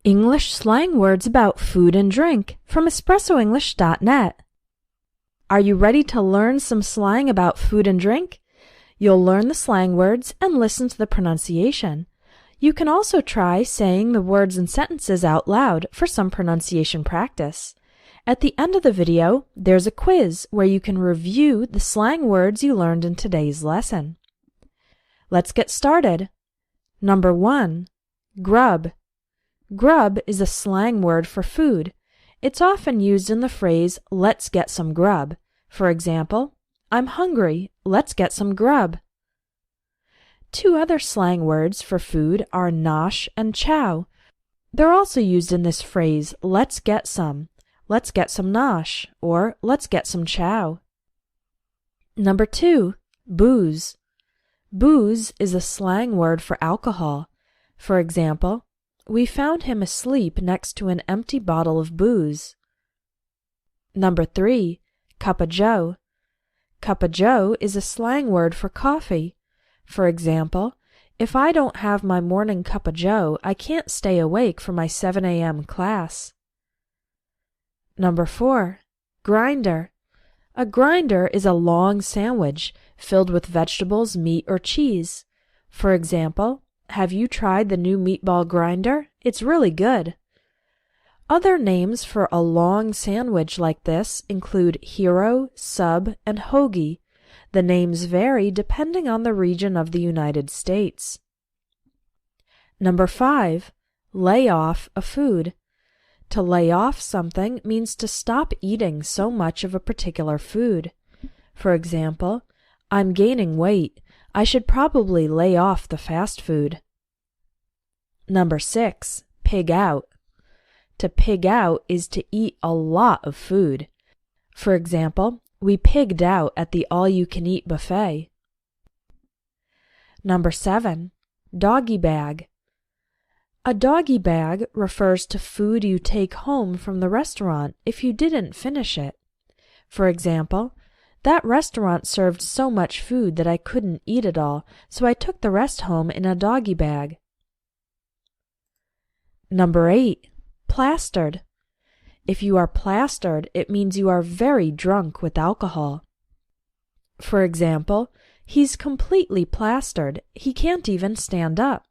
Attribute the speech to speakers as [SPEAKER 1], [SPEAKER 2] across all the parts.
[SPEAKER 1] English slang words about food and drink from espressoenglish.net. Are you ready to learn some slang about food and drink? You'll learn the slang words and listen to the pronunciation. You can also try saying the words and sentences out loud for some pronunciation practice. At the end of the video, there's a quiz where you can review the slang words you learned in today's lesson. Let's get started. Number 1. Grub. Grub is a slang word for food. It's often used in the phrase, let's get some grub. For example, I'm hungry, let's get some grub. Two other slang words for food are nosh and chow. They're also used in this phrase, let's get some nosh, or let's get some chow. Number 2, booze. Booze is a slang word for alcohol. For example, we found him asleep next to an empty bottle of booze. Number 3, cup of joe. Cup of joe is a slang word for coffee. For example, if I don't have my morning cup of joe, I can't stay awake for my 7 a.m. class. Number 4, grinder. A grinder is a long sandwich filled with vegetables, meat, or cheese. For example, have you tried the new meatball grinder? It's really good. Other names for a long sandwich like this include hero, sub, and hoagie. The names vary depending on the region of the United States. Number 5, lay off a food. To lay off something means to stop eating so much of a particular food. For example, I'm gaining weight. I should probably lay off the fast food. Number 6, pig out. To pig out is to eat a lot of food. For example, we pigged out at the all-you-can-eat buffet. Number 7, doggy bag. A doggy bag refers to food you take home from the restaurant if you didn't finish it. For example, that restaurant served so much food that I couldn't eat it all, so I took the rest home in a doggy bag. Number 8, plastered. If you are plastered, it means you are very drunk with alcohol. For example, he's completely plastered. He can't even stand up.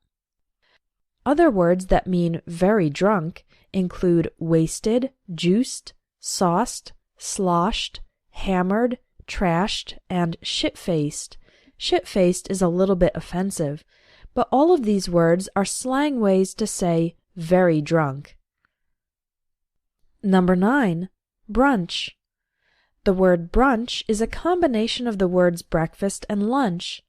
[SPEAKER 1] Other words that mean very drunk include wasted, juiced, sauced, sloshed, hammered, trashed, and shit-faced. Shit-faced is a little bit offensive, but all of these words are slang ways to say very drunk. Number 9, brunch. The word brunch is a combination of the words breakfast and lunch.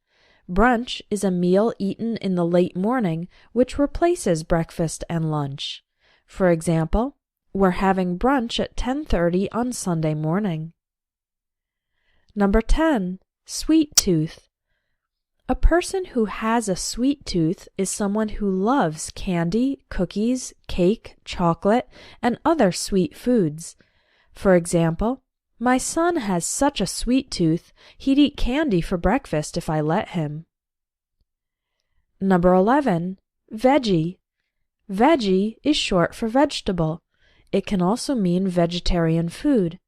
[SPEAKER 1] Brunch is a meal eaten in the late morning which replaces breakfast and lunch. For example, we're having brunch at 10:30 on Sunday morning. Number 10, sweet tooth. A person who has a sweet tooth is someone who loves candy, cookies, cake, chocolate, and other sweet foods. For example, my son has such a sweet tooth, he'd eat candy for breakfast if I let him. Number 11, veggie. Veggie is short for vegetable. It can also mean vegetarian food.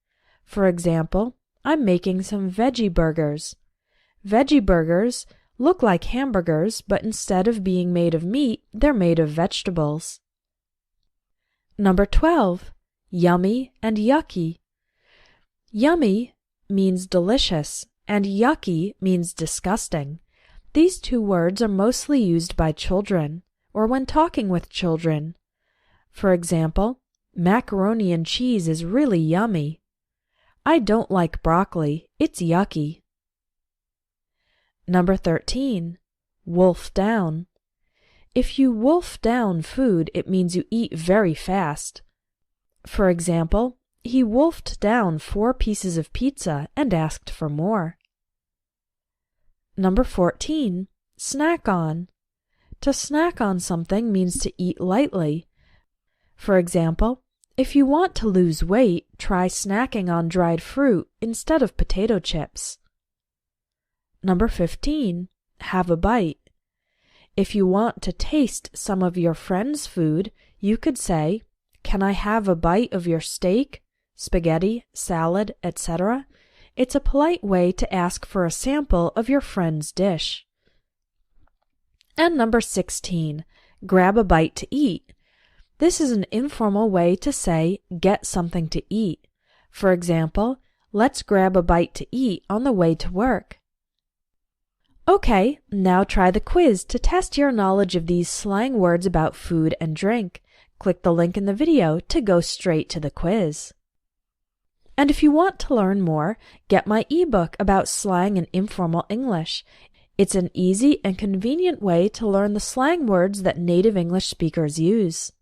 [SPEAKER 1] For example, I'm making some veggie burgers. Veggie burgers look like hamburgers, but instead of being made of meat, they're made of vegetables. Number 12, yummy and yucky. Yummy means delicious, and yucky means disgusting. These two words are mostly used by children, or when talking with children. For example, macaroni and cheese is really yummy. I don't like broccoli, it's yucky. Number 13, wolf down. If you wolf down food, it means you eat very fast. For example, he wolfed down 4 pieces of pizza and asked for more. Number 14, snack on. To snack on something means to eat lightly. For example, if you want to lose weight, try snacking on dried fruit instead of potato chips. Number 15, have a bite. If you want to taste some of your friend's food, You could say, "Can I have a bite of your steak, spaghetti, salad, etc.?" It's a polite way to ask for a sample of your friend's dish. And number 16, grab a bite to eat. This is an informal way to say, get something to eat. For example, let's grab a bite to eat on the way to work. Okay, now try the quiz to test your knowledge of these slang words about food and drink. Click the link in the video to go straight to the quiz. And if you want to learn more, get my ebook about slang and informal English. It's an easy and convenient way to learn the slang words that native English speakers use.